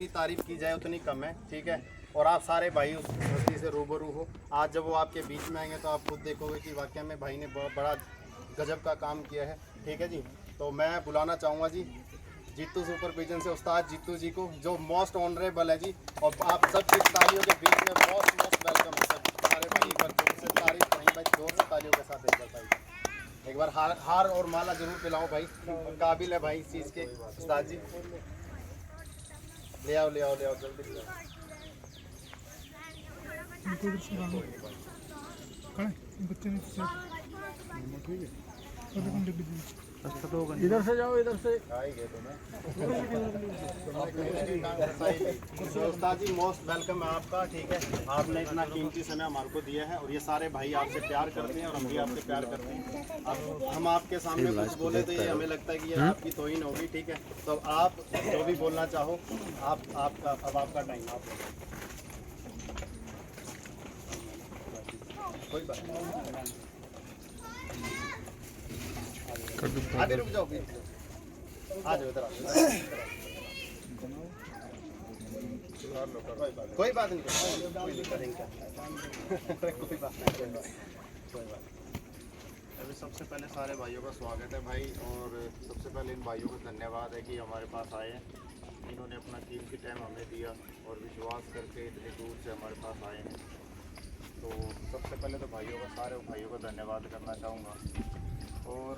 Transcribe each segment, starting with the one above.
तारीफ की जाए उतनी कम है, ठीक है। और आप सारे भाई उस हस्ती से रूबरू हो। आज जब वो आपके बीच में आएंगे तो आप खुद देखोगे कि वाकई में भाई ने बड़ा गजब का काम किया है, ठीक है जी। तो मैं बुलाना चाहूँगा जी जीतू सुपरविजन से उस्ताद जीतू जी को, जो मोस्ट ऑनरेबल है जी। और आप सब की तालियों के बीच में मोस्ट वेलकम है सब सारे भाई। एक बार जोर से तारीफ नहीं भाई, जोर से तालियों के साथ एक बार भाई एक बार हार और माला जरूर पिलाओ भाई, काबिल है भाई इस चीज़ के उस्ताद जी। ले आओ जल्दी ले आओ। इधर से जाओ, इधर से उस्ताद जी मोस्ट वेलकम है आपका, ठीक है। आपने इतना कीमती समय हमारे को दिया है और ये सारे भाई आपसे प्यार करते हैं और हम भी आपसे प्यार करते हैं। अब हम आपके सामने कुछ बोले तो ये हमें लगता है कि ये आपकी तौहीन होगी, ठीक है। तो आप जो भी बोलना चाहो आपका अब आपका टाइम आप कोई बात नहीं, अभी रुक जाओ, आ जाओ इधर कोई बात नहीं, कोई बात नहीं। अभी सबसे पहले सारे भाइयों का स्वागत है भाई। और सबसे पहले इन भाइयों का धन्यवाद है कि हमारे पास आए हैं, इन्होंने अपना कीमती टाइम हमें दिया और विश्वास करके इतनी दूर से हमारे पास आए हैं। तो सबसे पहले तो भाइयों का सारे भाइयों का धन्यवाद करना चाहूँगा। और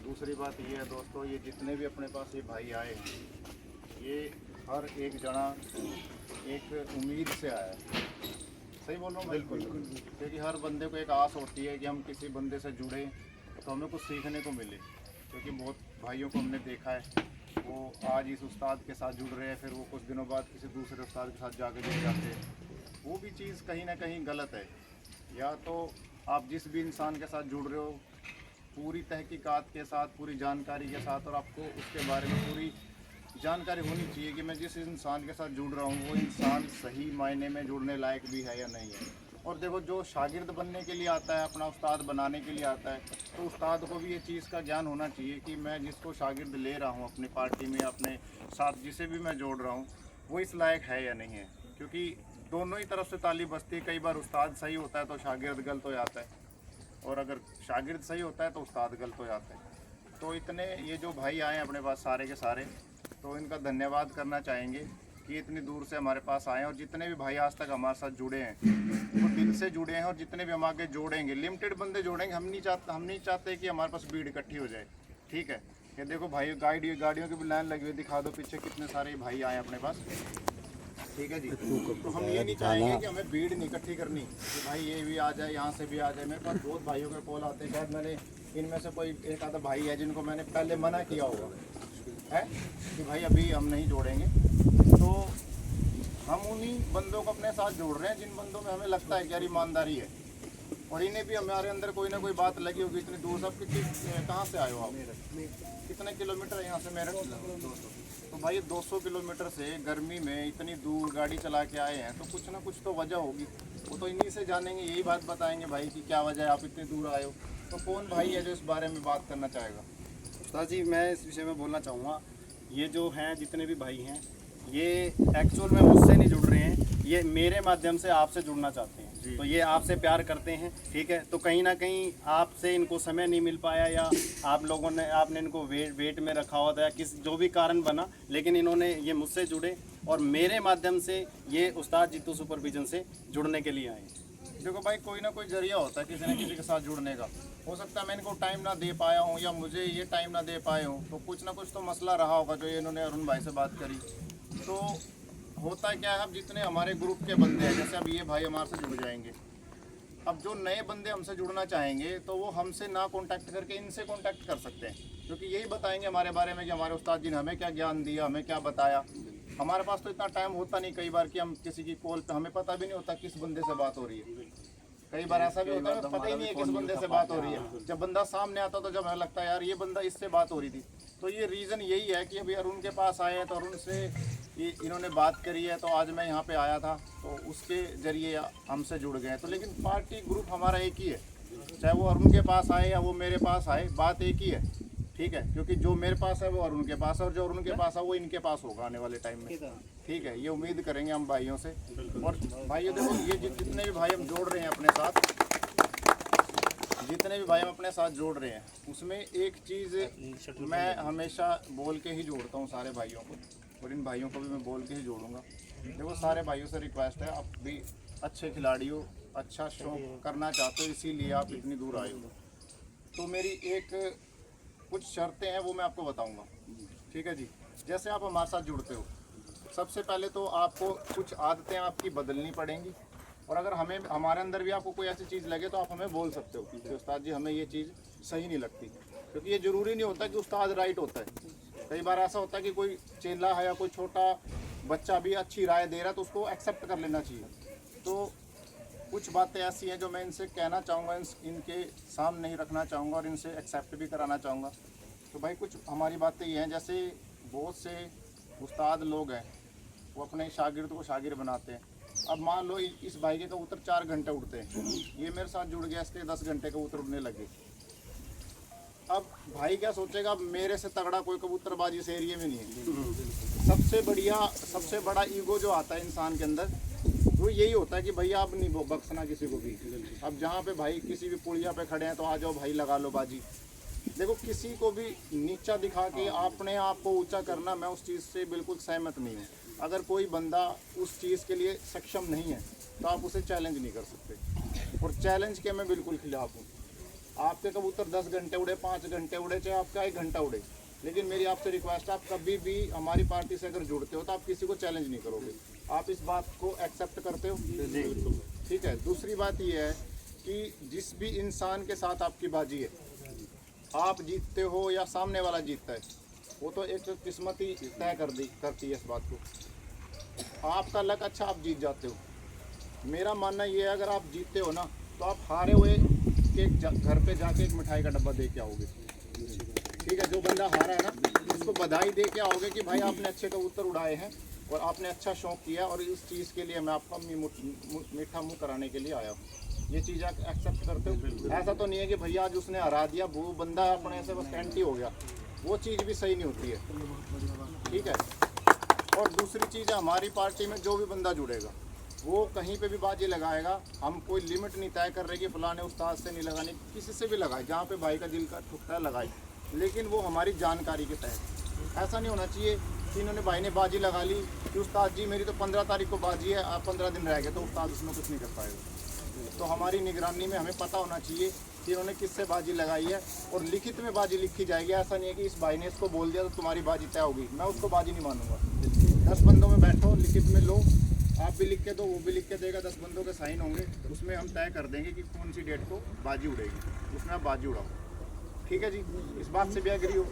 दूसरी बात ये है दोस्तों, ये जितने भी अपने पास ये भाई आए हैं, ये हर एक जना एक उम्मीद से आया है। सही बोल रहा हूँ? बिल्कुल। क्योंकि हर बंदे को एक आस होती है कि हम किसी बंदे से जुड़े तो हमें कुछ सीखने को मिले। क्योंकि बहुत भाइयों को हमने देखा है, वो आज इस उस्ताद के साथ जुड़ रहे हैं, फिर वो कुछ दिनों बाद किसी दूसरे उस्ताद के साथ जाकर जुड़ जाते हैं। वो भी चीज़ कहीं ना कहीं गलत है। या तो आप जिस भी इंसान के साथ जुड़ रहे हो पूरी तहकीकात के साथ, पूरी जानकारी के साथ, और आपको उसके बारे में पूरी जानकारी होनी चाहिए कि मैं जिस इंसान के साथ जुड़ रहा हूँ वो इंसान सही मायने में जुड़ने लायक भी है या नहीं है। और देखो, जो शागिर्द बनने के लिए आता है, अपना उस्ताद बनाने के लिए आता है, तो उस्ताद को भी ये चीज़ का ज्ञान होना चाहिए कि मैं जिसको शागिर्द ले रहा हूँ अपनी पार्टी में, अपने साथ जिसे भी मैं जोड़ रहा हूँ, वो इस लायक है या नहीं है। क्योंकि दोनों ही तरफ से ताली बजती है। कई बार उस्ताद सही होता है तो शागिर्द गलत हो जाता है, और अगर शागिर्द सही होता है तो उस्ताद गलत हो जाता है। तो इतने ये जो भाई आए हैं अपने पास सारे के सारे, तो इनका धन्यवाद करना चाहेंगे कि इतनी दूर से हमारे पास आए हैं। और जितने भी भाई आज तक हमारे साथ जुड़े हैं वो दिल से जुड़े हैं, और जितने भी हम आगे जोड़ेंगे, लिमिटेड बंदे जोड़ेंगे। हम नहीं चाहते कि हमारे पास भीड़ इकट्ठी हो जाए, ठीक है। ये देखो भाई, गाड़ियों की भी लाइन लगी हुई, दिखा दो पीछे कितने सारे भाई आए अपने पास, ठीक है जी। तो हम ये नहीं चाहेंगे कि हमें भीड़ नहीं इकट्ठी करनी कि भाई ये भी आ जाए, यहाँ से भी आ जाए। मेरे पास बहुत भाइयों के कॉल आते हैं, शायद मैंने इनमें से कोई एक आधा भाई है जिनको मैंने पहले मना किया होगा है कि भाई अभी हम नहीं जोड़ेंगे। तो हम उन्हीं बंदों को अपने साथ जोड़ रहे हैं जिन बंदों में हमें लगता है कि यार ईमानदारी है, और इन्हें भी हमारे अंदर कोई ना कोई बात लगी होगी। इतनी दूर सब कहाँ से आए हो आप? कितने किलोमीटर यहाँ से मेरठ? 200। तो भाई 200 किलोमीटर से गर्मी में इतनी दूर गाड़ी चला के आए हैं, तो कुछ ना कुछ तो वजह होगी। वो तो इन्हीं से जानेंगे, यही बात बताएंगे भाई कि क्या वजह है आप इतनी दूर आए हो। तो कौन भाई है जो इस बारे में बात करना चाहेगा? उस्ताद जी, मैं इस विषय में बोलना चाहूँगा। ये जो हैं जितने भी भाई हैं, ये एक्चुअल में मुझसे नहीं जुड़ रहे हैं, ये मेरे माध्यम से आपसे जुड़ना चाहते हैं। तो ये आपसे प्यार करते हैं, ठीक है। तो कहीं ना कहीं आपसे इनको समय नहीं मिल पाया, या आपने इनको वेट में रखा हुआ था, या किस जो भी कारण बना, लेकिन इन्होंने ये मुझसे जुड़े और मेरे माध्यम से ये उस्ताद जीतू सुपरविजन से जुड़ने के लिए आए। देखो भाई, कोई ना कोई जरिया होता है किसी न किसी के साथ जुड़ने का। हो सकता है मैं इनको टाइम ना दे पाया हूँ, या मुझे ये टाइम ना दे पाए हूँ, तो कुछ ना कुछ तो मसला रहा होगा जो इन्होंने अरुण भाई से बात करी। तो होता क्या है, अब जितने हमारे ग्रुप के बंदे हैं, जैसे अब ये भाई हमारे से जुड़ जाएंगे, अब जो नए बंदे हमसे जुड़ना चाहेंगे तो वो हमसे ना कांटेक्ट करके इनसे कांटेक्ट कर सकते हैं, क्योंकि यही बताएंगे हमारे बारे में कि हमारे उस्ताद जी ने हमें क्या ज्ञान दिया, हमें क्या बताया। हमारे पास तो इतना टाइम होता नहीं कई बार कि हम किसी की कॉल पे, हमें पता भी नहीं होता किस बंदे से बात हो रही है। कई बार ऐसा भी होता है पता ही नहीं है किस बंदे से बात हो रही है। जब बंदा सामने आता तो जब हमें लगता है यार ये बंदा इससे बात हो रही थी। तो ये रीज़न यही है कि अभी अरुण के पास आए हैं, तो अरुण से इन्होंने बात करी है, तो आज मैं यहाँ पे आया था, तो उसके ज़रिए हमसे जुड़ गए। तो लेकिन पार्टी ग्रुप हमारा एक ही है, चाहे वो अरुण के पास आए या वो मेरे पास आए, बात एक ही है, ठीक है। क्योंकि जो मेरे पास है वो अरुण के पास है, और जो अरुण के पास है वो इनके पास होगा आने वाले टाइम में। ठीक है, ये उम्मीद करेंगे हम भाइयों से। और भाइयों देखो, ये जितने भी भाई हम जोड़ रहे हैं अपने साथ, जितने भी भाई हम अपने साथ जोड़ रहे हैं, उसमें एक चीज़ मैं हमेशा बोल के ही जोड़ता हूँ सारे भाइयों को, और इन भाइयों को भी मैं बोल के ही जोड़ूंगा। देखो सारे भाइयों से रिक्वेस्ट है, आप भी अच्छे खिलाड़ी हो, अच्छा शौक करना चाहते हो, इसीलिए आप इतनी दूर आए हो। तो मेरी एक कुछ शर्तें हैं, वो मैं आपको बताऊंगा, ठीक है जी। जैसे आप हमारे साथ जुड़ते हो, सबसे पहले तो आपको कुछ आदतें आपकी बदलनी पड़ेंगी, और अगर हमें हमारे अंदर भी आपको कोई ऐसी चीज़ लगे तो आप हमें बोल सकते हो कि उस्ताद जी हमें ये चीज़ सही नहीं लगती, क्योंकि ये ज़रूरी नहीं होता कि उस्ताद राइट होता है। कई बार ऐसा होता है कि कोई चेला है या कोई छोटा बच्चा भी अच्छी राय दे रहा है तो उसको एक्सेप्ट कर लेना चाहिए। तो कुछ बातें ऐसी हैं जो मैं इनसे कहना चाहूँगा, इनके सामने ही रखना चाहूँगा और इनसे एक्सेप्ट भी कराना चाहूँगा। तो भाई कुछ हमारी बातें ये हैं, जैसे बहुत से उस्ताद लोग हैं वो अपने शागिर्द को शागिर बनाते हैं। अब मान लो इस भाई के कबूतर 4 घंटे उड़ते हैं, ये मेरे साथ जुड़ गया, इसके 10 घंटे कबूतर उड़ने लगे। अब भाई क्या सोचेगा, अब मेरे से तगड़ा कोई कबूतरबाजी इस एरिया में नहीं है। सबसे बड़ा ईगो जो आता है इंसान के अंदर, वो यही होता है कि भैया आप नहीं बख्शना किसी को भी। अब जहाँ पे भाई किसी भी पुड़िया पे खड़े हैं तो आ जाओ भाई लगा लो बाजी। देखो किसी को भी नीचा दिखा के अपने आप को ऊंचा करना, मैं उस चीज़ से बिल्कुल सहमत नहीं हूँ। अगर कोई बंदा उस चीज़ के लिए सक्षम नहीं है तो आप उसे चैलेंज नहीं कर सकते, और चैलेंज के मैं बिल्कुल खिलाफ हूँ। आपके कबूतर 10 घंटे उड़े, 5 घंटे उड़े, चाहे आपका 1 घंटा उड़े, लेकिन मेरी आपसे रिक्वेस्ट है, आप कभी भी हमारी पार्टी से अगर जुड़ते हो तो आप किसी को चैलेंज नहीं करोगे। आप इस बात को एक्सेप्ट करते हो? ठीक है। दूसरी बात ये है कि जिस भी इंसान के साथ आपकी बाजी है, आप जीतते हो या सामने वाला जीतता है, वो तो एक किस्मत ही तय करती है इस बात को। आपका लक अच्छा, आप जीत जाते हो। मेरा मानना ये है, अगर आप जीतते हो ना तो आप हारे हुए के घर पे जाके एक मिठाई का डब्बा दे के आओगे, ठीक है। जो बंदा हारा है ना, उसको बधाई दे के आओगे कि भाई आपने अच्छे कबूतर उड़ाए हैं और आपने अच्छा शौक किया, और इस चीज़ के लिए मैं आपका मीठा मुँह कराने के लिए आया हूँ। ये चीज़ आप एक्सेप्ट करते हो? ऐसा तो नहीं है कि भैया आज उसने हरा दिया, वो बंदा अपने से बस एंटी हो गया, वो चीज़ भी सही नहीं होती है, ठीक है। और दूसरी चीज़ है, हमारी पार्टी में जो भी बंदा जुड़ेगा वो कहीं पे भी बाजी लगाएगा, हम कोई लिमिट नहीं तय कर रहे कि फलाने उस्ताद से नहीं लगानी, किसी से भी लगाए, जहाँ पे भाई का दिल का ठुकता है लगाए, लेकिन वो हमारी जानकारी के तहत। ऐसा नहीं होना चाहिए कि इन्होंने भाई ने बाजी लगा ली कि उस्ताद जी मेरी तो 15 तारीख को बाजी है, आप 15 दिन रह गए, तो उस्ताद उसमें कुछ नहीं कर पाएगा। तो हमारी निगरानी में हमें पता होना चाहिए कि इन्होंने किससे बाजी लगाई है, और लिखित में बाजी लिखी जाएगी। ऐसा नहीं है कि इस भाई ने इसको बोल दिया तो तुम्हारी बाजी तय होगी, मैं उसको बाजी नहीं मानूंगा। 10 बंदों में बैठो, लिखित में लो, आप भी लिख के दो, वो भी लिख के देगा, 10 बंदों के साइन होंगे, उसमें हम तय कर देंगे कि कौन सी डेट को बाजी उड़ेगी, उसमें आप बाजी उड़ाओ, ठीक है जी। इस बात से भी एग्री हो?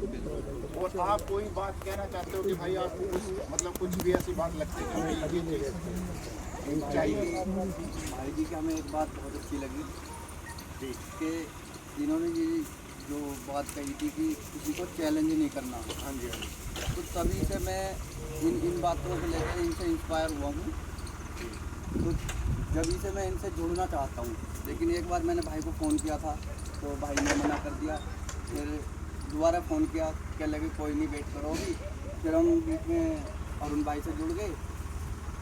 और आप कोई बात कहना चाहते हो कि भाई आपको कुछ मतलब कुछ भी ऐसी बात लगती है कि भाई ये चीज़ चाहिए? भाई जी की हमें एक बात बहुत अच्छी लगी ठीक कि इन्होंने ये जो बात कही थी कि किसी को चैलेंज नहीं करना। हाँ जी, हाँ जी। तो तभी से मैं इन बातों को लेकर इनसे इंस्पायर हुआ हूँ, तो जभी से मैं इनसे जुड़ना चाहता हूँ। लेकिन एक बार मैंने भाई को फ़ोन किया था तो भाई ने मना कर दिया, फिर दोबारा फ़ोन किया, कह लगे कोई नहीं वेट करो अभी। फिर हम बीच में अरुण भाई से जुड़ गए,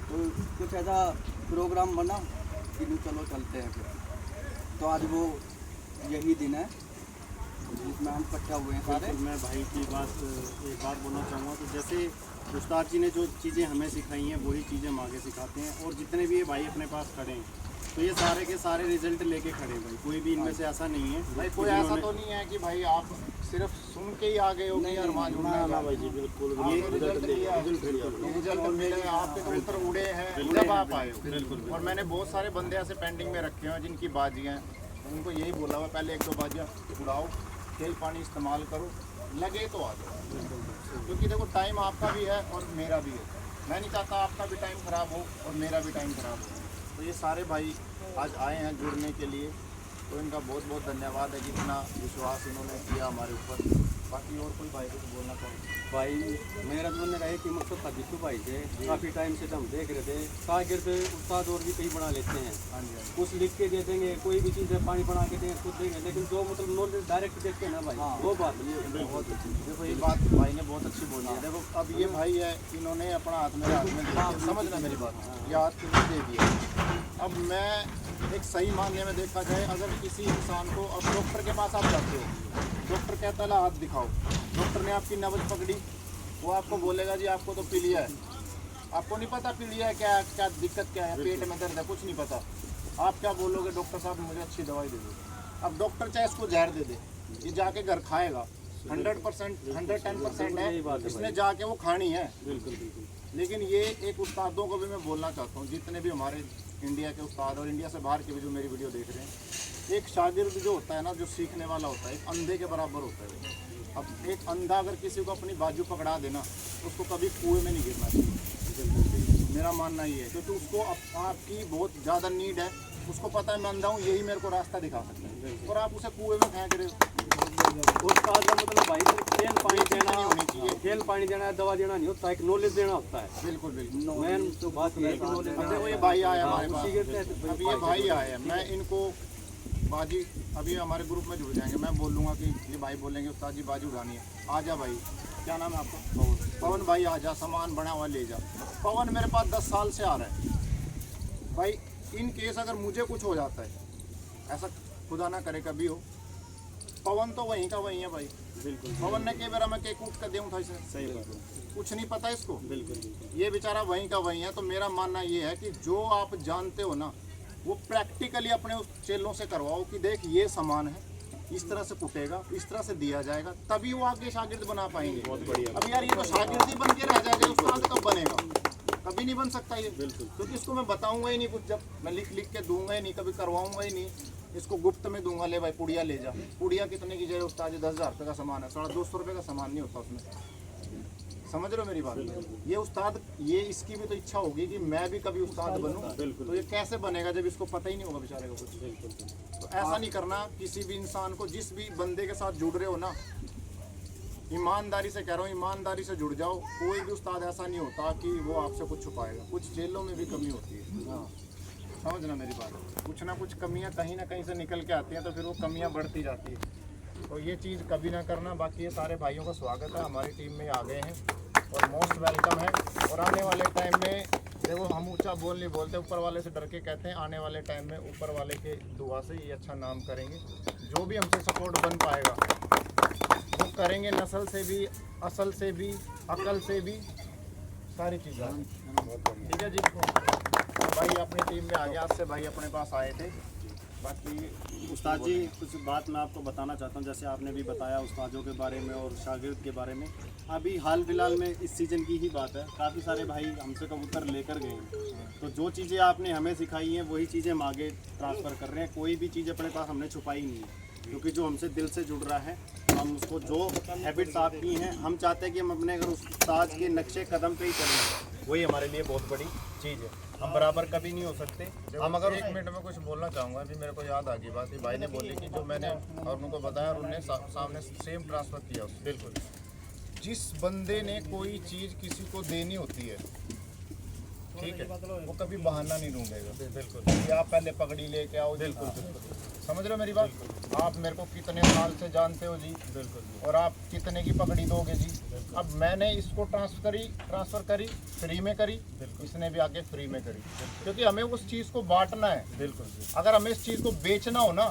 तो कुछ ऐसा प्रोग्राम बना कि चलो चलते हैं फिर। तो आज वो यही दिन है जिसमें हम इकट्ठा हुए हैं सारे। मैं भाई की एक बात बोलना चाहूँगा, तो जैसे उस्ताद जी ने जो चीज़ें हमें सिखाई हैं वही चीज़ें हम आगे सिखाते हैं, और जितने भी ये भाई अपने पास खड़े हैं तो ये सारे के सारे रिजल्ट लेके खड़े हैं भाई, कोई भी इनमें से ऐसा नहीं है भाई, कोई ऐसा तो नहीं है कि भाई आप सिर्फ सुन के ही आ गए हो कि अरमान जुड़ना है। भाई जी बिल्कुल, ये रिजल्ट मिले, आपके कबूतर उड़े हैं जब आप आए हो। बिल्कुल। और मैंने बहुत सारे बंदे ऐसे पेंडिंग में रखे हैं जिनकी बाजियाँ, उनको यही बोला हुआ पहले 1-2 बाजियाँ उड़ाओ, तेल पानी इस्तेमाल करो, लगे तो आ जाओ, क्योंकि देखो टाइम आपका भी है और मेरा भी है। मैं नहीं चाहता आपका भी टाइम ख़राब हो और मेरा भी टाइम ख़राब हो। तो ये सारे भाई आज आए हैं जुड़ने के लिए, तो इनका बहुत बहुत धन्यवाद है, जितना विश्वास इन्होंने किया हमारे ऊपर। बाकी और कोई भाई कुछ बोलना चाहेंगे? भाई मेरा तो बोलने का एक ही मकसद था बिट्टू भाई से, काफ़ी टाइम से तो हम देख रहे थे शागिर्द उस्ताद और भी कई बना लेते हैं, हाँ जी, हाँ जी। कुछ लिख के दे देंगे, कोई भी चीज़ है पानी बना के देंगे, खुद देंगे, लेकिन जो मतलब नॉलेज डायरेक्ट देखते हैं ना भाई, वो बात ये बहुत अच्छी। देखो ये बात भाई ने बहुत अच्छी बोली है। देखो अब ये भाई है, इन्होंने अपना हाथ मेरे हाथ में दे दिया, समझना मेरी बात, ये हाथ किसने दे दिया। अब मैं एक सही मानने में देखा जाए, अगर किसी इंसान को, अब डॉक्टर के पास आप जाते हो, डॉक्टर कहता है ला हाथ दिखाओ, डॉक्टर ने आपकी नब्ज पकड़ी, वो आपको बोलेगा जी आपको तो पीलिया है, आपको नहीं पता पीलिया है क्या, क्या दिक्कत क्या है, पेट में दर्द है, कुछ नहीं पता। आप क्या बोलोगे, डॉक्टर साहब मुझे अच्छी दवाई दे दो। अब डॉक्टर चाहे इसको जहर दे दे, ये जाके घर खाएगा, 100% 110% है, इसने जाके वो खानी है। बिल्कुल बिल्कुल। लेकिन ये एक उस्तादों को भी मैं बोलना चाहता हूँ, जितने भी हमारे इंडिया के उस्ताद और इंडिया से बाहर के भी जो मेरी वीडियो देख रहे हैं, एक शागिर्द जो होता है ना, जो सीखने वाला होता है, एक अंधे के बराबर होता है। अब एक अंधा अगर किसी को अपनी बाजू पकड़ा देना, तो उसको कभी कुएं में नहीं गिरना चाहिए, मेरा मानना ये है, क्योंकि उसको आपकी बहुत ज़्यादा नीड है, उसको पता है मैं अंधा हूँ, यही मेरे को रास्ता दिखा सकता है, और आप उसे कुएं में फेंक रहे हो। उस्ताद का मतलब भाई सिर्फ खेल पानी देना नहीं होनी चाहिए। खेल पानी देना है, दवा देना नहीं होता, एक नॉलेज देना होता है। बिल्कुल बिल्कुल। मेन तो बात ये है कि नॉलेज अब देखो ये भाई आया हमारे उसी के तहत पास, अब ये भाई आए, मैं इनको बाजी अभी हमारे ग्रुप में जुड़ जाएंगे, मैं बोलूँगा कि ये भाई बोलेंगे उस्ताद जी बाजी उड़ानी है, आ जा भाई, क्या नाम है आपका? पवन। पवन भाई आ जा, सामान बना हुआ ले जा। पवन मेरे पास 10 साल से आ रहा है भाई, इन केस अगर मुझे कुछ हो जाता है, ऐसा खुदा ना करे कभी हो, पवन तो वहीं का वहीं है भाई। बिल्कुल। पवन ने के बेरा मैं केक कूट कर दूँ था इसे, सही बात है। कुछ नहीं पता इसको, बिल्कुल ये बेचारा वहीं का वहीं है। तो मेरा मानना ये है कि जो आप जानते हो ना, वो प्रैक्टिकली अपने उस चेलों से करवाओ कि देख ये सामान है, इस तरह से कुटेगा, इस तरह से दिया जाएगा, तभी वो आगे शागिर्द बना पाएंगे। बहुत बढ़िया। अब यार ये तो शागिर्द ही बन के रह जाएगा, उस्ताद कब बनेगा? कभी नहीं बन सकता ये। बिल्कुल। क्योंकि इसको मैं बताऊंगा ही नहीं कुछ, जब मैं लिख के दूंगा ही नहीं, कभी करवाऊंगा ही नहीं, इसको गुप्त में दूंगा, ले भाई पुड़िया ले जा। पुड़िया कितने की जाए उस्ताद जी? 10,000 रुपये का सामान है, 250 रुपये का सामान नहीं होता उसमें, समझ रहे हो मेरी बात? ये उस्ताद, ये इसकी भी तो इच्छा होगी कि मैं भी कभी उस्ताद बनूं, तो ये कैसे बनेगा जब इसको पता ही नहीं होगा बेचारे को कुछ। तो ऐसा नहीं करना किसी भी इंसान को, जिस भी बंदे के साथ जुड़ रहे हो ना, ईमानदारी से कह रहा हूँ, ईमानदारी से जुड़ जाओ। कोई भी उस्ताद ऐसा नहीं होता कि वो आपसे कुछ छुपाएगा, कुछ जेलों में भी कमी होती है, समझना मेरी बात। कुछ ना कुछ कमियां कहीं ना कहीं से निकल के आती हैं, तो फिर वो कमियां बढ़ती जाती है, तो ये चीज़ कभी ना करना। बाकी ये सारे भाइयों का स्वागत है, हमारी टीम में आ गए हैं और मोस्ट वेलकम है। और आने वाले टाइम में देखो, हम ऊंचा बोल नहीं बोलते, ऊपर वाले से डर के कहते हैं, आने वाले टाइम में ऊपर वाले के दुआ से ये अच्छा नाम करेंगे। जो भी हमसे सपोर्ट बन पाएगा वो करेंगे, नस्ल से भी, असल से भी, अकल से भी, सारी चीज़ें। ठीक है जी, भाई अपनी टीम में आ गया, आज से भाई अपने पास आए थे। बाकी उस्ताद जी कुछ बात मैं आपको बताना चाहता हूँ, जैसे आपने भी बताया उस्तादों के बारे में और शागिर्द के बारे में। अभी हाल फिलहाल में इस सीज़न की ही बात है, काफ़ी सारे भाई हमसे कबूतर लेकर गए हैं, तो जो चीज़ें आपने हमें सिखाई हैं वही चीज़ें हम आगे ट्रांसफ़र कर रहे हैं। कोई भी चीज़ अपने पास हमने छुपाई नहीं है, क्योंकि जो हमसे दिल से जुड़ रहा है, हम उसको जो हैबिट्स आपकी हैं, हम चाहते हैं कि हम अपने अगर उस्ताद के नक्शे कदम पे ही चलें, वही हमारे लिए बहुत बड़ी चीज़ है। हम बराबर कभी नहीं हो सकते। हम अगर 1 मिनट में कुछ बोलना चाहूँगा, अभी मेरे को याद आ गई बात, ये भाई ने बोली कि जो मैंने और उनको बताया और उन्हें सामने सेम ट्रांसफ़र किया उसको। बिल्कुल, जिस बंदे ने कोई चीज़ किसी को देनी होती है, ठीक है, वो कभी बहाना नहीं ढूंढेगा। बिल्कुल, कि आप पहले पगड़ी लेके आओ। बिल्कुल बिल्कुल, समझ रहे हो मेरी बात? आप मेरे को कितने साल से जानते हो जी। बिल्कुल, और आप कितने की पगड़ी दोगे जी? अब मैंने इसको ट्रांसफ़र करी, फ्री में करी, इसने भी आके फ्री में करी, क्योंकि हमें उस चीज़ को बांटना है। बिल्कुल, अगर हमें इस चीज़ को बेचना हो ना,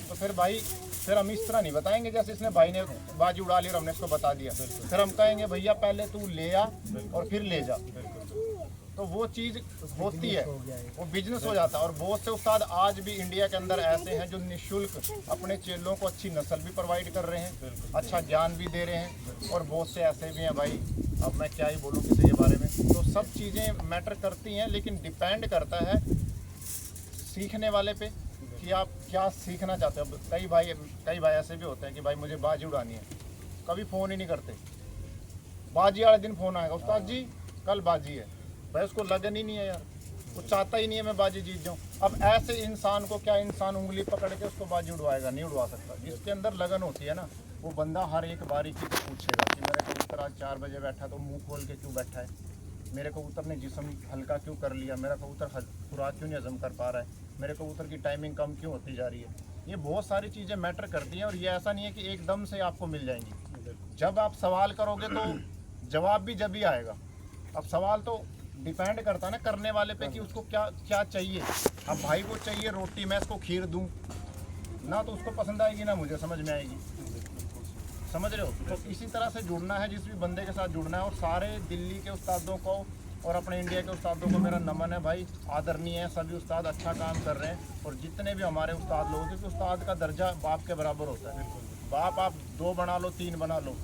तो फिर भाई फिर हम इस तरह नहीं बताएंगे जैसे इसने भाई ने बाजी उड़ा ली और हमने इसको बता दिया। फिर हम कहेंगे भैया पहले तू ले आ और फिर ले जा, तो वो चीज़ होती है, वो बिजनेस हो जाता है। और बहुत से उस्ताद आज भी इंडिया के अंदर ऐसे हैं जो निःशुल्क अपने चेलों को अच्छी नस्ल भी प्रोवाइड कर रहे हैं, अच्छा ज्ञान भी दे रहे हैं, और बहुत से ऐसे भी हैं भाई, अब मैं क्या ही बोलूँ किसी के बारे में। तो सब चीज़ें मैटर करती हैं, लेकिन डिपेंड करता है सीखने वाले पे कि आप क्या सीखना चाहते हो। कई भाई ऐसे भी होते हैं कि भाई मुझे बाजी उड़ानी है, कभी फ़ोन ही नहीं करते, बाजी वाले दिन फ़ोन आएगा, उस्ताद जी कल बाजी है, भाई उसको लगन ही नहीं है यार, वो चाहता ही नहीं है मैं बाजी जीत जाऊँ। अब ऐसे इंसान को क्या इंसान उंगली पकड़ के उसको बाजी उड़वाएगा? नहीं उड़वा सकता। जिसके अंदर लगन होती है ना, वो बंदा हर एक बारीकी को पूछेगा कि मेरा कबूतर आज 4 बजे बैठा तो मुंह खोल के क्यों बैठा है, मेरे कबूतर ने जिस्म हल्का क्यों कर लिया, मेरा कबूतर खुराक क्यों नहीं हजम कर पा रहा है, मेरे कबूतर की टाइमिंग कम क्यों होती जा रही है। ये बहुत सारी चीज़ें मैटर करती हैं और ये ऐसा नहीं है कि एकदम से आपको मिल जाएंगी। जब आप सवाल करोगे तो जवाब भी जब ही आएगा। अब सवाल तो डिपेंड करता है ना करने वाले पे कि उसको क्या क्या चाहिए। अब भाई को चाहिए रोटी, मैं इसको खीर दूं ना तो उसको पसंद आएगी ना मुझे समझ में आएगी, समझ रहे हो। तो इसी तरह से जुड़ना है, जिस भी बंदे के साथ जुड़ना है। और सारे दिल्ली के उस्तादों को और अपने इंडिया के उस्तादों को मेरा नमन है भाई, आदरणीय है सभी उस्ताद, अच्छा काम कर रहे हैं। और जितने भी हमारे उस्ताद लोग, क्योंकि उस्ताद का दर्जा बाप के बराबर होता है। बाप आप 2 बना लो 3 बना लो,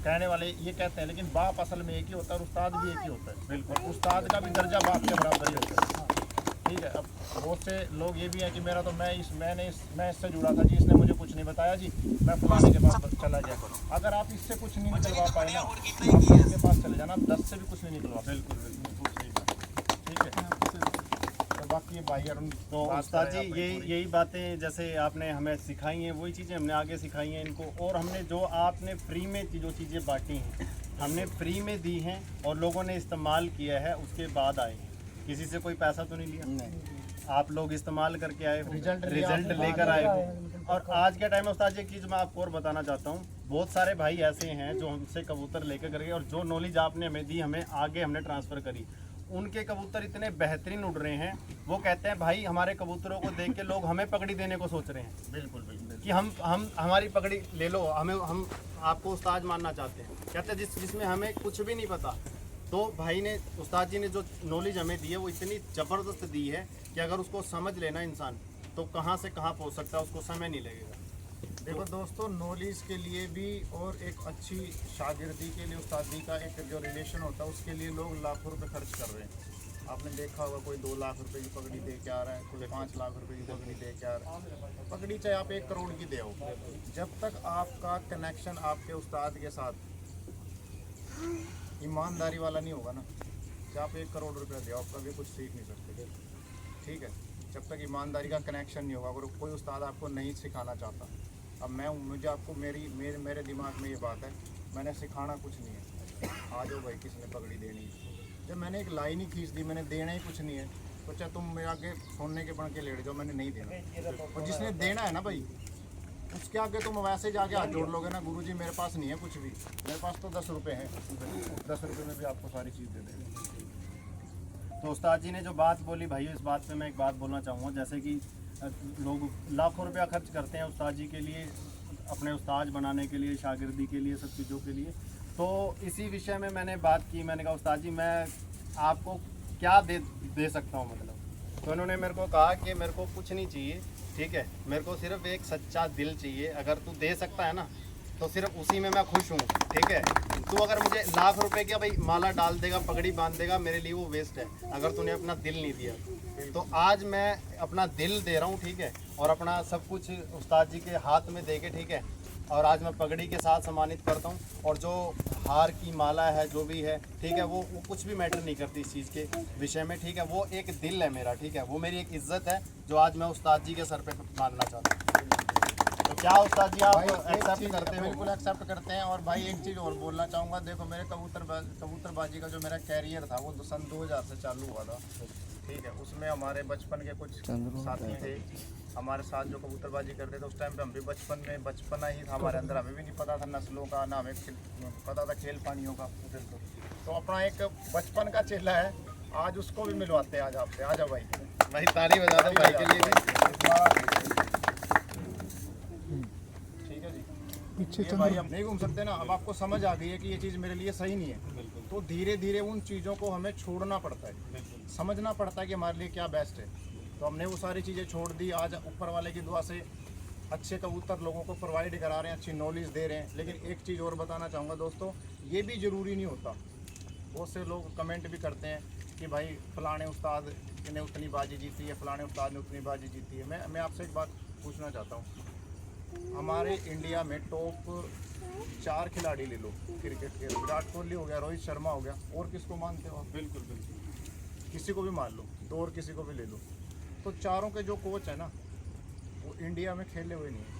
कहने वाले ये कहते हैं, लेकिन बाप असल में एक ही होता है और उस्ताद भी एक ही होता है। बिल्कुल, उस्ताद का भी दर्जा बाप के बराबर ही होता है। ठीक है। अब बहुत से लोग ये भी हैं कि मेरा तो मैं इससे जुड़ा था जी, इसने मुझे कुछ नहीं बताया जी, मैं फलाने के पास चला गया। अगर आप इससे कुछ नहीं निकलवा पाए ना, आप उसके पास चले जाना, 10 से भी कुछ नहीं निकलवा। बिल्कुल, ठीक है। तो बाकी ये भाई और तो उस्ताद जी यही बातें जैसे आपने हमें सिखाई हैं, वही चीज़ें हमने आगे सिखाई हैं इनको। और हमने जो आपने फ्री में जो चीज़ें बांटी हैं हमने फ्री में दी हैं और लोगों ने इस्तेमाल किया है, उसके बाद आए हैं। किसी से कोई पैसा तो नहीं लिया, नहीं। आप लोग इस्तेमाल करके आए, रिजल्ट लेकर आए हो। और आज के टाइम में उस्ताद जी एक चीज़ मैं आपको और बताना चाहता हूँ, बहुत सारे भाई ऐसे हैं जो हमसे कबूतर लेकर गए और जो नॉलेज आपने हमें दी, हमें आगे हमने ट्रांसफ़र करी। उनके कबूतर इतने बेहतरीन उड़ रहे हैं, वो कहते हैं भाई हमारे कबूतरों को देख के लोग हमें पगड़ी देने को सोच रहे हैं। बिल्कुल कि हम हमारी पगड़ी ले लो, हम आपको उस्ताद मानना चाहते हैं। कहते हैं जिसमें हमें कुछ भी नहीं पता। तो भाई ने, उस्ताद जी ने जो नॉलेज हमें दी है वो इतनी ज़बरदस्त दी है कि अगर उसको समझ लेना इंसान तो कहाँ से कहाँ पहुँच सकता है, उसको समय नहीं लगेगा। देखो दोस्तों, नॉलेज के लिए भी और एक अच्छी शागिर्दी के लिए उस्तादी का एक जो रिलेशन होता है उसके लिए लोग लाखों रुपए खर्च कर रहे हैं। आपने देखा होगा कोई 2 लाख रुपए की पगड़ी दे के आ रहा है, कोई 5 लाख रुपए की पगड़ी दे के आ रहा है। पगड़ी चाहे आप 1 करोड़ की दे हो, जब तक आपका कनेक्शन आपके उस्ताद के साथ ईमानदारी वाला नहीं होगा ना, चाहे आप 1 करोड़ रुपया दे, आप कभी कुछ सीख नहीं सकते। ठीक है, जब तक ईमानदारी का कनेक्शन नहीं होगा। अगर कोई उस्ताद आपको नहीं सिखाना चाहता, अब मुझे आपको मेरे दिमाग में ये बात है, मैंने सिखाना कुछ नहीं है। आ जाओ भाई, किसने पगड़ी देनी है। जब मैंने एक लाइन ही खींच दी, मैंने देना ही कुछ नहीं है, तो चाहे तुम मेरे आगे सोने के बन के लेट जाओ, मैंने नहीं देना। और जिसने देना है ना भाई, उसके आगे तुम वैसे जाके हाथ जोड़ लोगे ना, गुरुजी मेरे पास नहीं है कुछ भी, मेरे पास तो 10 रुपये हैं, 10 रुपये में भी आपको सारी चीज़ दे देंगे। तो उस्ताद जी ने जो बात बोली भाई, इस बात पे मैं एक बात बोलना चाहूँगा। जैसे कि लोग लाखों रुपया खर्च करते हैं उस्ताद जी के लिए, अपने उस्ताद बनाने के लिए, शागिर्दी के लिए, सब चीज़ों के लिए। तो इसी विषय में मैंने बात की, मैंने कहा उस्ताद जी मैं आपको क्या दे सकता हूँ मतलब। तो उन्होंने मेरे को कहा कि मेरे को कुछ नहीं चाहिए, ठीक है, मेरे को सिर्फ एक सच्चा दिल चाहिए। अगर तू दे सकता है ना तो सिर्फ उसी में मैं खुश हूँ। ठीक है, तू अगर मुझे लाख रुपए का भाई माला डाल देगा, पगड़ी बांध देगा, मेरे लिए वो वेस्ट है, अगर तूने अपना दिल नहीं दिया। तो आज मैं अपना दिल दे रहा हूँ, ठीक है, और अपना सब कुछ उस्ताद जी के हाथ में दे के, ठीक है, और आज मैं पगड़ी के साथ सम्मानित करता हूँ। और जो हार की माला है, जो भी है, ठीक है, वो कुछ भी मैटर नहीं करती इस चीज़ के विषय में। ठीक है, वो एक दिल है मेरा, ठीक है, वो मेरी एक इज्जत है जो आज मैं उस्ताद जी के सर पे मानना चाहता हूँ। तो क्या उस्ताद जी आप एक्सेप्ट करते हैं? बिल्कुल एक्सेप्ट करते हैं। और भाई एक चीज़ और बोलना चाहूँगा, देखो मेरे कबूतरबाजी का जो मेरा कैरियर था वो सन 2000 से चालू हुआ था। ठीक है, उसमें हमारे बचपन के कुछ साथी थे हमारे साथ जो कबूतरबाजी करते थे। उस टाइम पे हम भी बचपना ही था हमारे अंदर, हमें भी नहीं पता था नस्लों का, ना हमें पता था खेल पानियों का। तो अपना एक बचपन का चेला है, आज उसको भी मिलवाते हैं आज आपसे। आ जाओ भाई, ताली बजा दो भाई के लिए भी। ठीक है जी, ये भाई हम नहीं घूम सकते ना। अब आपको समझ आ गई है कि ये चीज़ मेरे लिए सही नहीं है, तो धीरे धीरे उन चीज़ों को हमें छोड़ना पड़ता है, समझना पड़ता है कि हमारे लिए क्या बेस्ट है। तो हमने वो सारी चीज़ें छोड़ दी। आज ऊपर वाले की दुआ से अच्छे कबूतर लोगों को प्रोवाइड करा रहे हैं, अच्छी नॉलेज दे रहे हैं। लेकिन एक चीज़ और बताना चाहूँगा दोस्तों, ये भी ज़रूरी नहीं होता। बहुत से लोग कमेंट भी करते हैं कि भाई फलाने उस्ताद ने उतनी बाजी जीती है, फलाने उस्ताद ने उतनी बाजी जीती है। मैं आपसे एक बात पूछना चाहता हूँ, हमारे इंडिया में टॉप 4 खिलाड़ी ले लो क्रिकेट के, विराट कोहली हो गया, रोहित शर्मा हो गया, और किसको मानते हो आप? बिल्कुल किसी को भी मान लो, 2 और किसी को भी ले लो, तो चारों के जो कोच है ना वो इंडिया में खेले हुए नहीं है।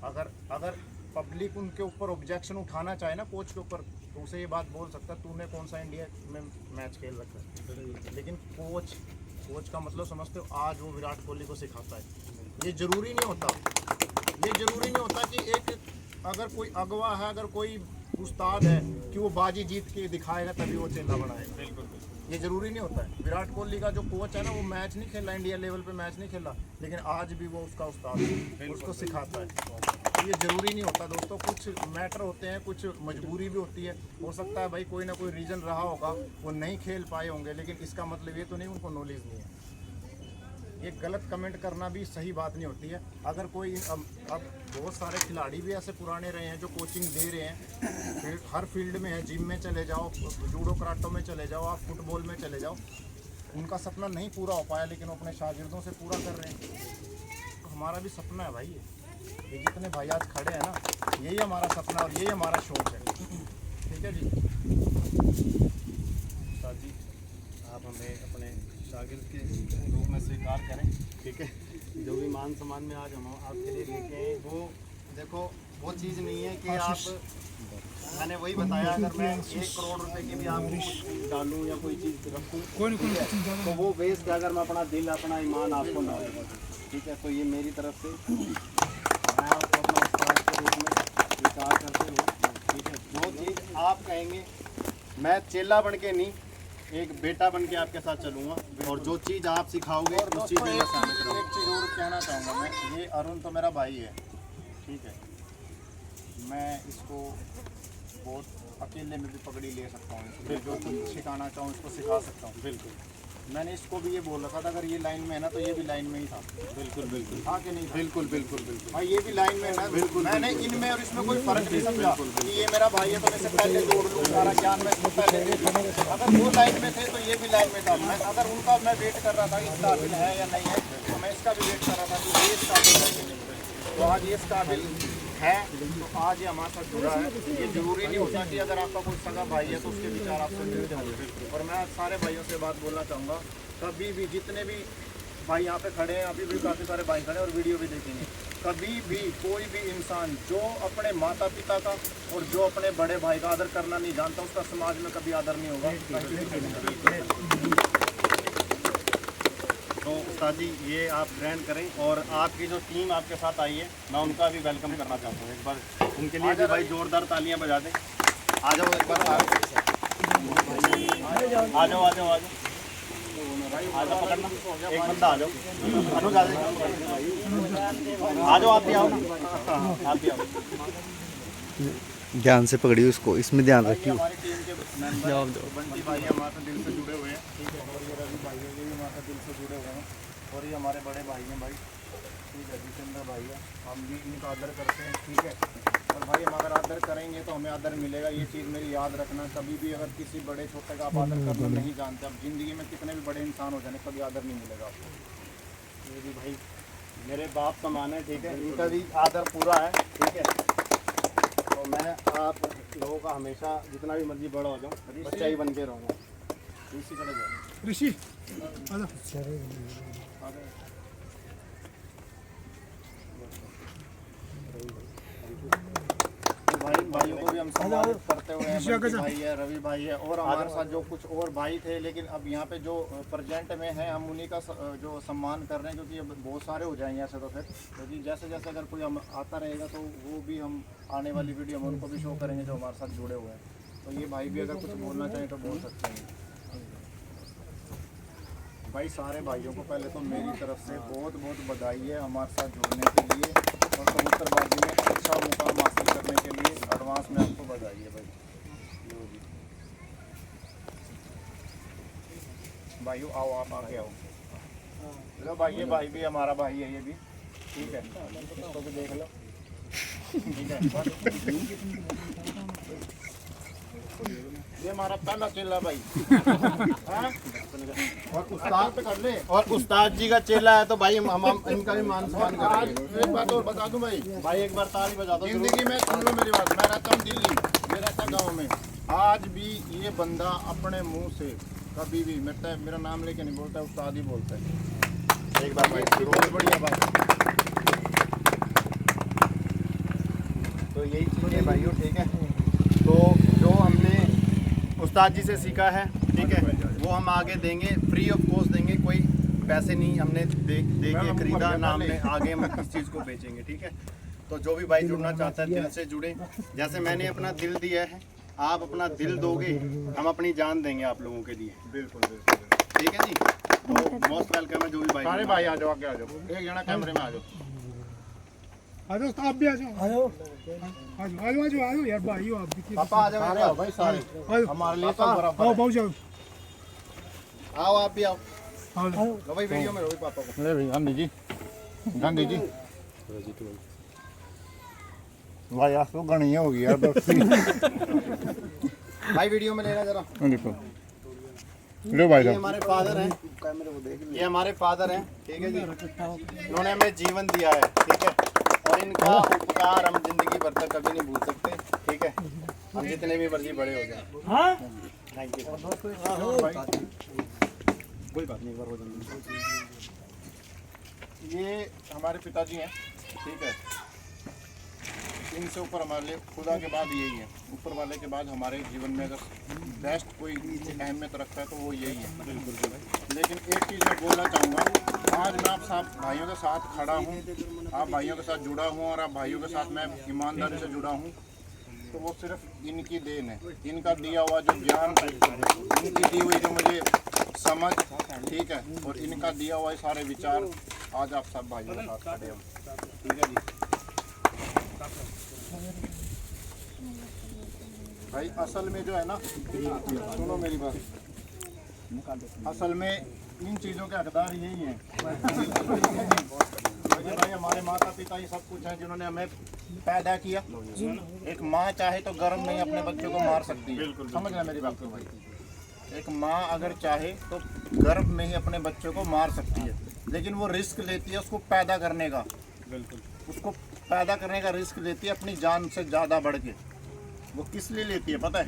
अगर पब्लिक उनके ऊपर ऑब्जेक्शन उठाना चाहे ना कोच के ऊपर, तो उसे ये बात बोल सकता है तूने कौन सा इंडिया में मैच खेल रखा है। लेकिन कोच का मतलब समझते हो, आज वो विराट कोहली को सिखाता है। ये ज़रूरी नहीं होता कि एक अगर कोई अगवा है, अगर कोई उस्ताद है कि वो बाजी जीत के दिखाएगा तभी वो चेला बनाएगा। बिल्कुल, ये ज़रूरी नहीं होता है। विराट कोहली का जो कोच है ना, वो मैच नहीं खेला, इंडिया लेवल पे मैच नहीं खेला, लेकिन आज भी वो उसका उस्ताद है, उसको सिखाता है। ये ज़रूरी नहीं होता दोस्तों, कुछ मैटर होते हैं, कुछ मजबूरी भी होती है। हो सकता है भाई कोई ना कोई रीज़न रहा होगा, वो नहीं खेल पाए होंगे, लेकिन इसका मतलब ये तो नहीं उनको नॉलेज नहीं है। ये गलत कमेंट करना भी सही बात नहीं होती है। अगर कोई अब बहुत सारे खिलाड़ी भी ऐसे पुराने रहे हैं जो कोचिंग दे रहे हैं, फिर हर फील्ड में है, जिम में चले जाओ, जूडो कराटो में चले जाओ, आप फुटबॉल में चले जाओ, उनका सपना नहीं पूरा हो पाया, लेकिन वो अपने शागिर्दों से पूरा कर रहे हैं। तो हमारा भी सपना है भाई, ये जितने भाई आज खड़े हैं ना, यही हमारा सपना और यही हमारा शौक है। ठीक है जी, उस्ताद जी आप हमें अपने शागिर्द के रूप में स्वीकार करें, ठीक है। जो भी मान सम्मान में आज हम आपके लिए लेके आए, वो देखो वो चीज़ नहीं है कि आप, मैंने वही बताया, अगर मैं 1 करोड़ रुपए की भी आपको डालूं या कोई चीज़ रखूं तो वो वेस्ट है, अगर मैं अपना दिल, अपना ईमान आपको ना दूं, ठीक है। तो ये मेरी तरफ से मैं आपको अपना उस्ताद के रूप में स्वीकार करते हुए, ठीक है, जो चीज़ आप कहेंगे मैं चेला बन के नहीं, एक बेटा बन के आपके साथ चलूँगा, और जो चीज़ आप सिखाओगे उस चीज़ में शामिल करूँगा। एक चीज़ और कहना चाहूँगा मैं, ये अरुण तो मेरा भाई है, ठीक है, मैं इसको बहुत अकेले में भी पगड़ी ले सकता हूँ, जो कुछ सिखाना चाहूँ इसको सिखा सकता हूँ। बिल्कुल, मैंने इसको भी ये बोल रखा था, अगर ये लाइन में है ना तो ये भी लाइन में ही था। बिल्कुल, बिल्कुल, हाँ कि नहीं था? बिल्कुल, बिल्कुल, बिल्कुल, भाई ये भी लाइन में है ना। बिल्कुल, मैंने इनमें और इसमें कोई फर्क नहीं समझा कि ये मेरा भाई है तो मैं इससे पहले जोड़ लूँ, सारा ज्ञान मैं इसको पहले दे दूँ। अगर वो लाइन में थे तो ये भी लाइन में था। मैं अगर उनका मैं वेट कर रहा था इस काबिल है या नहीं है, तो मैं इसका भी वेट कर रहा था कि ये इस काबिल है कि नहीं। तो आज ये इस काबिल है, तो आज ये हमारे साथ जुड़ा है। ये ज़रूरी नहीं होता कि अगर आपका कोई सगा भाई है तो उसके विचार आपसे मिल जाए। और मैं सारे भाइयों से बात बोलना चाहूँगा, कभी भी जितने भी भाई यहाँ पे खड़े हैं, अभी भी काफ़ी सारे भाई खड़े हैं और वीडियो भी देखेंगे, कभी भी कोई भी इंसान जो अपने माता पिता का और जो अपने बड़े भाई का आदर करना नहीं जानता, उसका समाज में कभी आदर नहीं होगा। तो उस्ताद जी ये आप ग्रहण करें, और आपकी जो टीम आपके साथ आई है, मैं उनका भी वेलकम करना चाहता हूँ। एक बार उनके लिए भी भाई जोरदार तालियां बजा दें। आ जाओ एक बार, आ जाओ, पकड़ना, एक बंदा आ जाओ, अनुज आ जाओ, आप भी आओ ना, आप भी आओ। ध्यान से पकड़िए उसको, इसमें ध्यान रखिए। हमारी टीम के मेंबर बंटी भाई हमारे दिल से जुड़े हुए हैं, ठीक है, और ये रवि भाई है, ये भी हमारे दिल से जुड़े हुए हैं, और ये हमारे बड़े भाई हैं भाई, ठीक है, जितेंद्र भाई है, हम भी इनका आदर करते हैं, ठीक है। और भाई हम अगर आदर करेंगे तो हमें आदर मिलेगा, ये चीज़ मेरी याद रखना। कभी भी अगर किसी बड़े छोटे का आप आदर करना नहीं जानते, अब ज़िंदगी में कितने भी बड़े इंसान हो जाने, कभी आदर नहीं मिलेगा आपको। ये भी भाई मेरे बाप का मान है, ठीक है, इनका भी आदर पूरा है, ठीक है। तो मैं आप लोगों का हमेशा जितना भी मर्जी बड़ा हो जाऊँ, बच्चा ही बन के रहूँगा। इसी तरह जाए ऋषि भाइयों को भी हम सम्मानित करते हुए हैं। बंटी भाई है, रवि भाई है, और हमारे साथ जो कुछ और भाई थे, लेकिन अब यहाँ पे जो प्रेजेंट में है हम उन्हीं का जो सम्मान कर रहे हैं, क्योंकि अब बहुत सारे हो जाएंगे ऐसे तो फिर, क्योंकि जैसे जैसे अगर कोई हम आता रहेगा तो वो भी हम आने वाली वीडियो में उनको भी शो करेंगे जो हमारे साथ जुड़े हुए हैं। तो ये भाई भी अगर कुछ बोलना चाहें तो बोल सकते हैं। भाई सारे भाइयों को पहले तो मेरी तरफ से बहुत बहुत बधाई है हमारे साथ जुड़ने के लिए, और कबूतरबाजी में अच्छा मुकाम हासिल करने के लिए एडवांस में आपको बधाई है भाई। भाइयों आओ, आप आगे आओ। लो भाई, ये भाई भी हमारा भाई है, ये भी ठीक है, इसको भी देख लो, ठीक है। ये हमारा पहला चेला भाई हाँ? और उस्ताद पे कर ले, और उस्ताद जी का चेला है तो भाई हम इनका भी मान सम्मान करेंगे। एक बात और बता दूं भाई एक बार ताली बजा दो। जिंदगी में, सुन लो मेरी बात, मैं रहता हूँ दिल्ली, मैं रहता गाँव में, आज भी ये बंदा अपने मुंह से कभी भी मेरा नाम लेके नहीं बोलता, उस्ताद ही बोलता है। एक बार भाई बहुत बढ़िया बात। तो तो यही चीज़ है भाइयों, ठीक है। तो जो हमने उस्ताद जी से सीखा है, ठीक है, वो हम आगे देंगे, फ्री ऑफ कॉस्ट देंगे, कोई पैसे नहीं हमने दे के खरीदा ना, हमने आगे हम इस चीज़ को बेचेंगे, ठीक है। तो जो भी भाई जुड़ना चाहता है दिल से जुड़े, जैसे मैंने अपना दिल दिया है, आप अपना दिल दोगे, हम अपनी जान देंगे आप लोगों के लिए। बिल्कुल बिल्कुल। ठीक है जी, तो मोस्ट वेलकम है जो भी भाई। सारे भाई आ जाओ, आगे आ जाओ, एक जना कैमरे में आ जाओ। आ जाओ आप भी आ जाओ। आ जाओ आ जाओ आ जाओ यार भाई आप भी। पापा आ जाओ भाई सारे, हमारे लिए सब बराबर आओ है। पहुंच जाओ। आओ आप भी आओ, आओ लो भाई वीडियो में लो भाई पापा को। ले भाई गांधी जी, गांधी जी भाई आज तो गणी होगी यार दोस्ती। भाई वीडियो में लेना जरा। देखो लो भाई ये साहब, हमारे फादर हैं, ये हमारे फादर हैं, ठीक है जी। इन्होंने हमें जीवन दिया है, ठीक है, और इनका उपकार हम जिंदगी भर तक कभी नहीं भूल सकते, ठीक है। हम जितने भी मर्जी बड़े हो जाए। हाँ थैंक यू। कोई बात नहीं, एक बार हो जाएंगे। ये हमारे पिताजी हैं, ठीक है। इनसे ऊपर हमारे लिए खुदा के बाद यही है, ऊपर वाले के बाद हमारे जीवन में अगर बेस्ट कोई अहमियत रखता है तो वो यही है। बिल्कुल। लेकिन एक चीज़ मैं बोलना चाहूँगा, आज मैं आप सब भाइयों के साथ खड़ा हूँ, आप भाइयों के साथ जुड़ा हूँ और आप भाइयों के साथ मैं ईमानदारी से जुड़ा हूँ, तो वो सिर्फ इनकी देन है, इनका दिया हुआ जो ज्ञान, इनकी दी हुई जो मुझे समझ, ठीक है, और इनका दिया हुआ ये सारे विचार, आज आप सब भाइयों के साथ खड़े हो, ठीक है जी। भाई असल में जो है ना, सुनो मेरी बात, असल में इन चीज़ों के हकदार यही हैं। भाई हमारे माता पिता ये सब कुछ हैं जिन्होंने हमें पैदा किया। एक माँ चाहे तो गर्भ में ही अपने बच्चों को मार सकती है, समझना मेरी बात को भाई। एक माँ अगर चाहे तो गर्भ में ही अपने बच्चों को मार सकती है, लेकिन वो रिस्क लेती है उसको पैदा करने का। बिल्कुल, उसको पैदा करने का रिस्क लेती है अपनी जान से ज़्यादा बढ़ के। वो किस लिए लेती है पता है?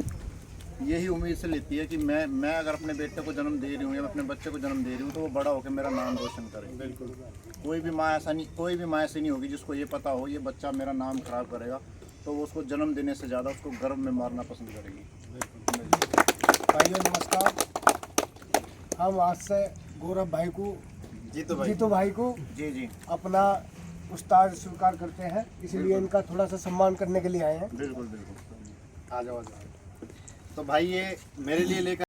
यही उम्मीद से लेती है कि मैं अगर अपने बेटे को जन्म दे रही हूँ या अपने बच्चे को जन्म दे रही हूँ तो वो बड़ा होकर मेरा नाम रोशन करे। बिल्कुल। कोई भी माँ ऐसी नहीं होगी जिसको ये पता हो ये बच्चा मेरा नाम खराब करेगा, तो वो उसको जन्म देने से ज़्यादा उसको गर्भ में मारना पसंद करेगी। भाइयों नमस्कार। हम आज से गौरव भाई को जीतू भाई को जी जी अपना उस्ताद स्वीकार करते हैं, इसीलिए इनका थोड़ा सा सम्मान करने के लिए आए हैं। बिल्कुल बिल्कुल। आ जाओ आ जाओ। तो भाई ये मेरे लिए लेकर